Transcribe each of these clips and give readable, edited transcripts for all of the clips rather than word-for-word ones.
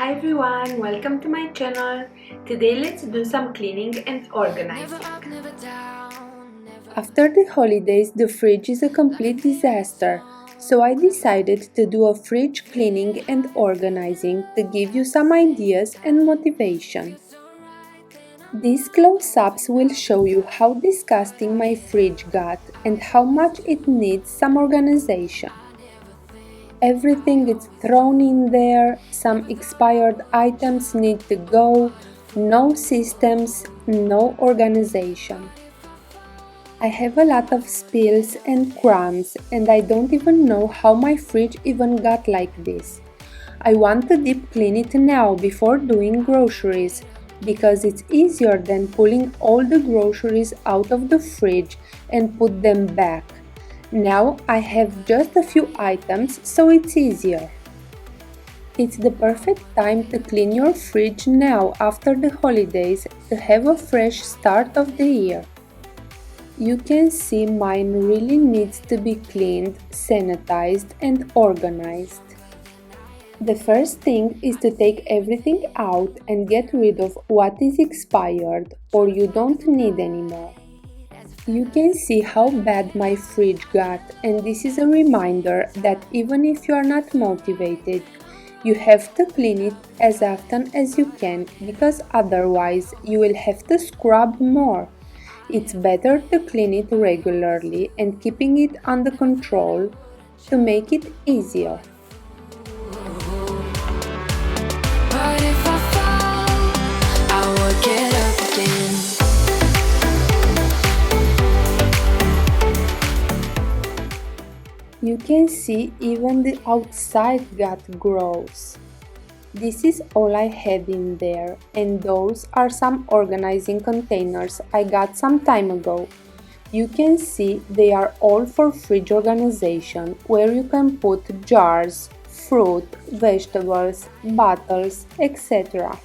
Hi everyone, welcome to my channel. Today let's do some cleaning and organizing. After the holidays, the fridge is a complete disaster, so I decided to do a fridge cleaning and organizing to give you some ideas and motivation. These close-ups will show you how disgusting my fridge got and how much it needs some organization. Everything is thrown in there, some expired items need to go, no systems, no organization. I have a lot of spills and crumbs and I don't even know how my fridge even got like this. I want to deep clean it now before doing groceries because it's easier than pulling all the groceries out of the fridge and put them back. Now I have just a few items, so it's easier. It's the perfect time to clean your fridge now after the holidays to have a fresh start of the year. You can see mine really needs to be cleaned, sanitized and organized. The first thing is to take everything out and get rid of what is expired or you don't need anymore. You can see how bad my fridge got, and this is a reminder that even if you are not motivated, you have to clean it as often as you can because otherwise you will have to scrub more. It's better to clean it regularly and keeping it under control to make it easier. But if I fall, I will get up again. You can see even the outside got gross. This is all I had in there, and those are some organizing containers I got some time ago. You can see they are all for fridge organization, where you can put jars, fruit, vegetables, bottles, etc.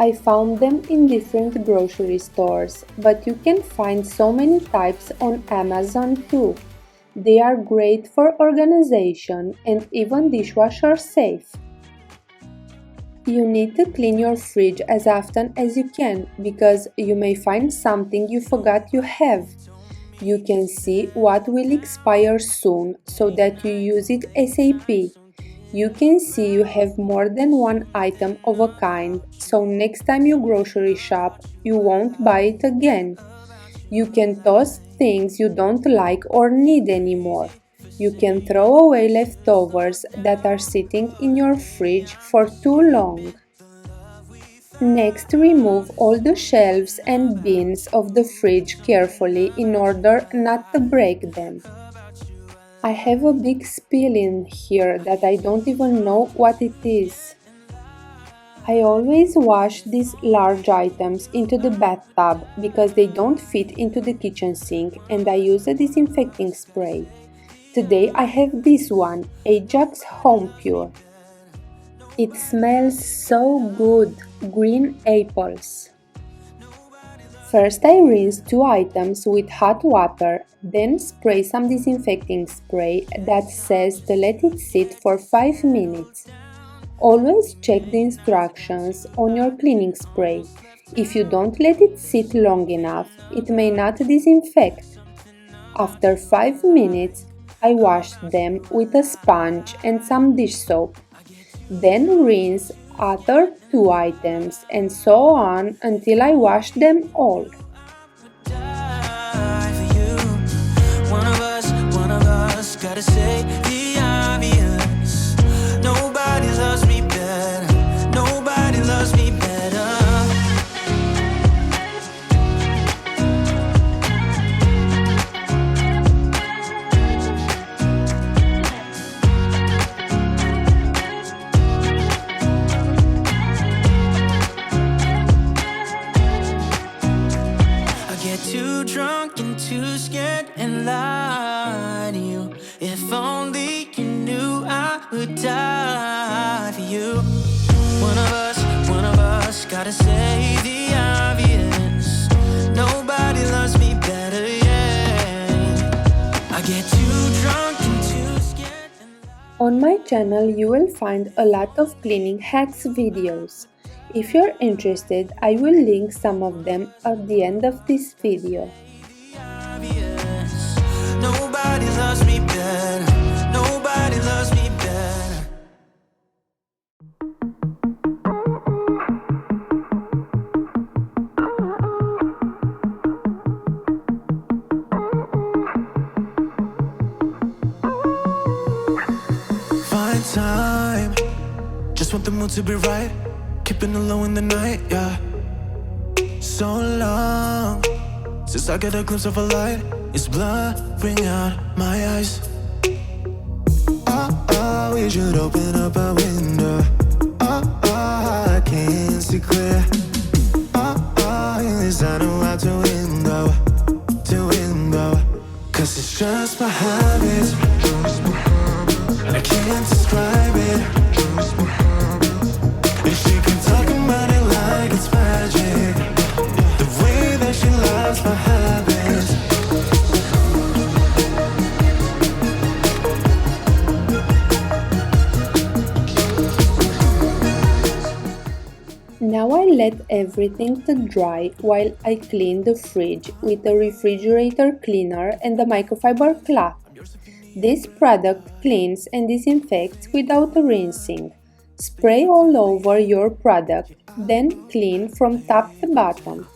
I found them in different grocery stores, but you can find so many types on Amazon too. They are great for organization and even dishwasher safe. You need to clean your fridge as often as you can because you may find something you forgot you have. You can see what will expire soon so that you use it ASAP. You can see you have more than one item of a kind, so next time you grocery shop, you won't buy it again. You can toss things you don't like or need anymore. You can throw away leftovers that are sitting in your fridge for too long. Next, remove all the shelves and bins of the fridge carefully in order not to break them. I have a big spill in here that I don't even know what it is. I always wash these large items into the bathtub because they don't fit into the kitchen sink and I use a disinfecting spray. Today I have this one, Ajax Home Pure. It smells so good, green apples. First I rinse 2 items with hot water, then spray some disinfecting spray that says to let it sit for 5 minutes. Always check the instructions on your cleaning spray. If you don't let it sit long enough, it may not disinfect. After 5 minutes, I wash them with a sponge and some dish soap. Then rinse other 2 items and so on until I wash them all. One of us gotta say the obvious. Nobody loves me better. Nobody loves me better. I get too drunk and too scared and lie to you. If only you knew I would die for you. One of us gotta say the obvious. Nobody loves me better, yeah. I get too drunk and too scared and On my channel you will find a lot of cleaning hacks videos. If you're interested, I will link some of them at the end of this video. Obvious. Nobody loves me better. Nobody loves me better. Find time. Just want the mood to be right. Keeping it low in the night, yeah. So long since I get a glimpse of a light. It's blurring out my eyes. Oh, we should open up a window. Oh, I can't see clear. Oh, yes, I know how to window. Cause it's just my habit. And I can't describe it. If she can talk about it like it's magic. The way that she loves my habits. Now I let everything to dry while I clean the fridge with a refrigerator cleaner and a microfiber cloth. This product cleans and disinfects without rinsing. Spray all over your product, then clean from top to bottom.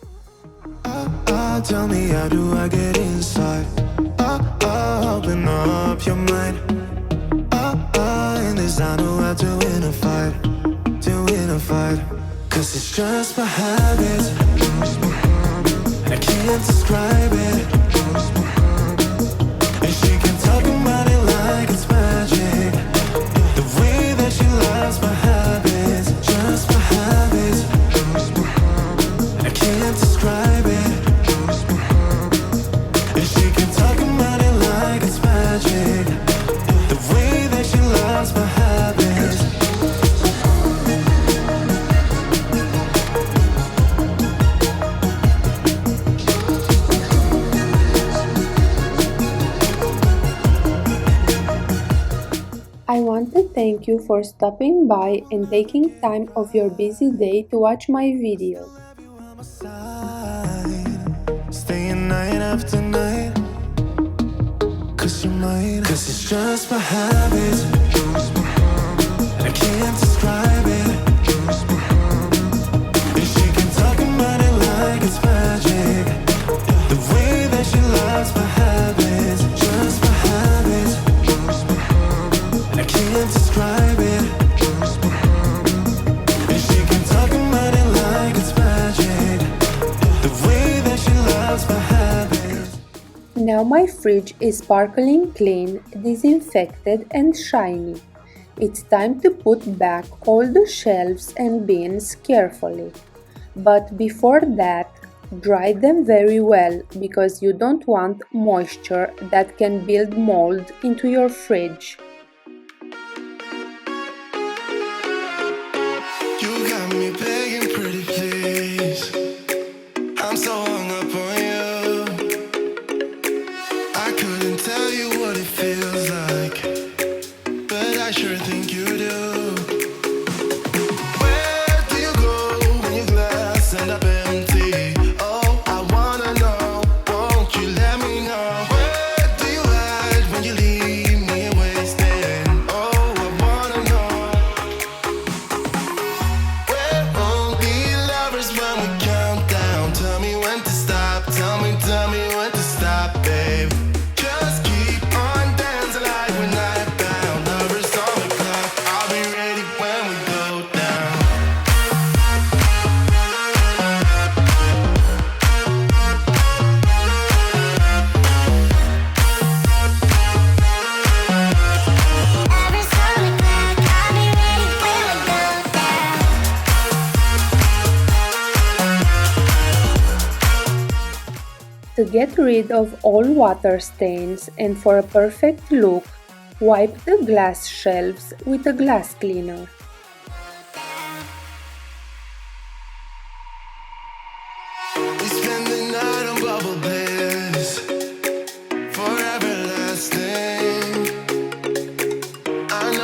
Tell me, how do I get inside? Open up your mind. And this I know how to win a fight. Cause it's just my habit. And I can't describe it. And she can talk about it like it's magic. The way that she loves my habits. Just my habits. And I can't describe it. And she can talk about it like it's magic. The way that she loves my habits. I want to thank you for stopping by and taking time of your busy day to watch my video. Staying night after night. Cause you're mine. Cause it's just my habit. And I can't describe it. And she can talk about it like it's magic. The way that she loves my habits. Just my habits. And I can't describe it. And she can talk about it like it's magic. The way that she loves my habits. Now my fridge is sparkling clean, disinfected and shiny. It's time to put back all the shelves and bins carefully. But before that, dry them very well because you don't want moisture that can build mold into your fridge. You got me begging, pretty please. I'm so hung up on you. I couldn't tell you what it feels like, but I sure think you do. Where do you go when your glass ends up empty? Oh, I wanna know. Won't you let me know? Where do you hide when you leave me wasted? Oh, I wanna know. We're only lovers when we count down. Tell me when to stop. Tell me when to stop, babe. Just keep on dancing like we're night bound. Lovers on the clock. I'll be ready when we go down. Lovers on the clock, I'll be ready when we go down. To get rid of all water stains and for a perfect look, wipe the glass shelves with a glass cleaner. We spend the night on bubble bliss, forever lasting. I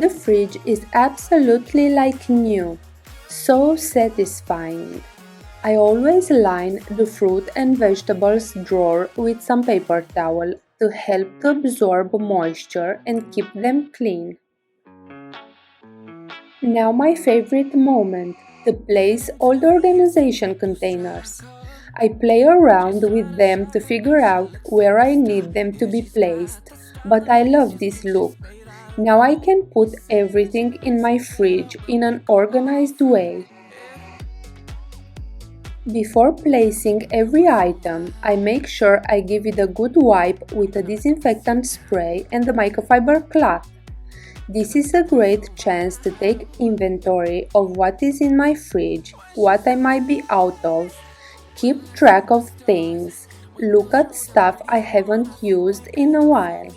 the fridge is absolutely like new. So satisfying. I always line the fruit and vegetables drawer with some paper towel to help to absorb moisture and keep them clean. Now my favorite moment, to place all the organization containers. I play around with them to figure out where I need them to be placed, but I love this look. Now I can put everything in my fridge in an organized way. Before placing every item, I make sure I give it a good wipe with a disinfectant spray and the microfiber cloth. This is a great chance to take inventory of what is in my fridge, what I might be out of, keep track of things, look at stuff I haven't used in a while.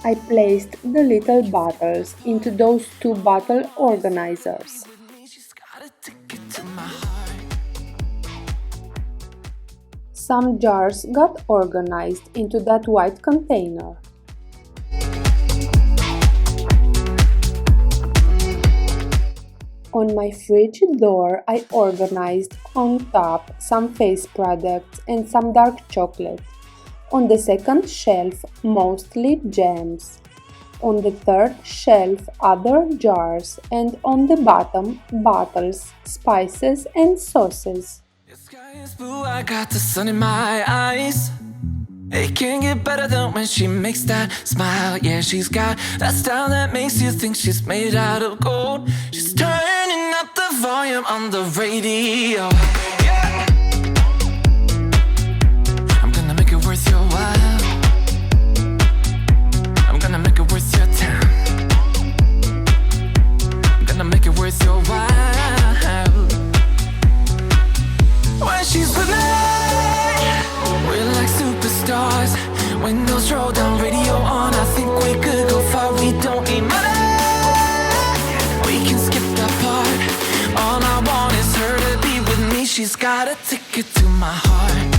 I placed the little bottles into those two bottle organizers. Some jars got organized into that white container. On my fridge door, I organized on top some face products and some dark chocolate. On the second shelf, mostly jams. On the third shelf, other jars, and on the bottom, bottles, spices, and sauces. The sky is blue, I got the sun in my eyes. It can't get better than when she makes that smile. Yeah, she's got that style that makes you think she's made out of gold. She's turning up the volume on the radio. Yeah. I'm gonna make it worth your while. I'm gonna make it worth your time. I'm gonna make it worth your while. When she's with me, we're like superstars. Windows roll down, radio on. I think we could go far. We don't need money. We can skip that part. All I want is her to be with me. She's got a ticket to my heart.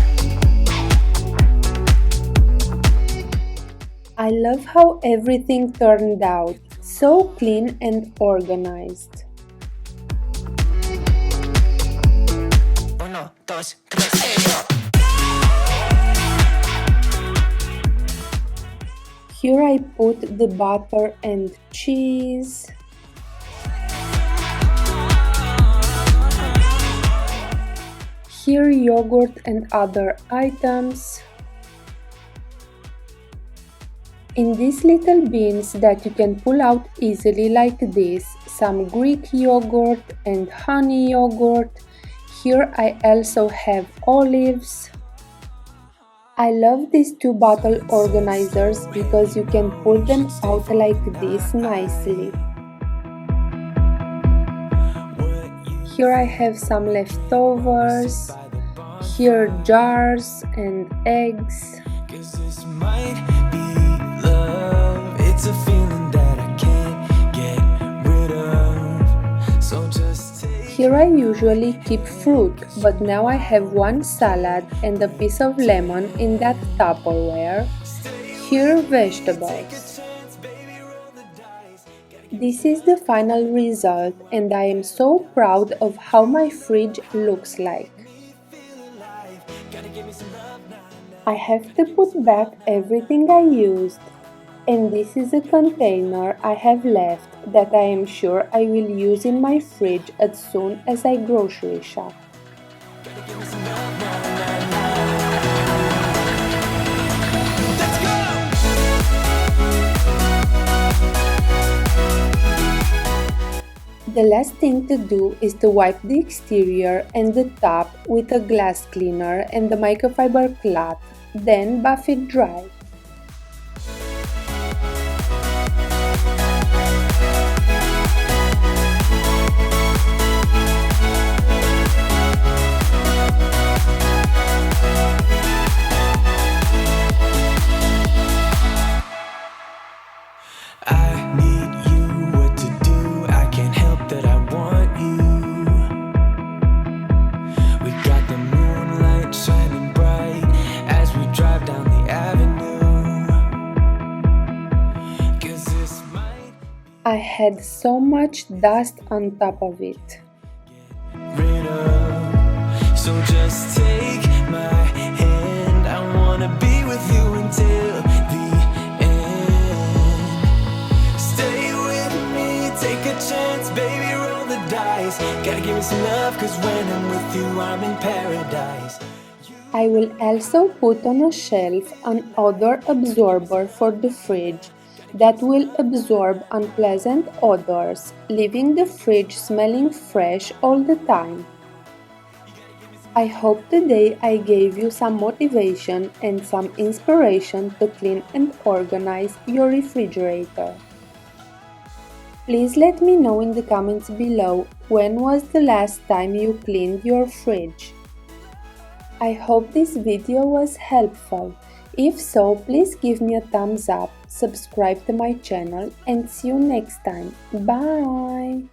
I love how everything turned out, so clean and organized. Uno, dos, tres, yo. Here I put the butter and cheese. Here yogurt and other items. In these little bins that you can pull out easily like this, some Greek yogurt and honey yogurt. Here I also have olives. I love these two bottle organizers because you can pull them out like this nicely. Here I have some leftovers. Here jars and eggs. 'Cause this might be love. It's a feeling that I can't get rid of. So just take. Here I usually keep fruit, but now I have one salad and a piece of lemon in that Tupperware. Here vegetables. This is the final result and I am so proud of how my fridge looks like. I have to put back everything I used, and this is a container I have left that I am sure I will use in my fridge as soon as I grocery shop. The last thing to do is to wipe the exterior and the top with a glass cleaner and the microfiber cloth, then buff it dry. I need you, what to do. I can't help that I want you. We got the moonlight shining bright as we drive down the avenue. had so much dust on top of it. rid of. So just take my hand. I wanna be with you until the end. Stay with me, take a chance, baby, roll the dice. Gotta give me some love, cause when I'm with you, I'm in paradise. I will also put on a shelf an odor absorber for the fridge that will absorb unpleasant odors, leaving the fridge smelling fresh all the time. I hope today I gave you some motivation and some inspiration to clean and organize your refrigerator. Please let me know in the comments below when was the last time you cleaned your fridge. I hope this video was helpful. If so, please give me a thumbs up, subscribe to my channel, and see you next time. Bye!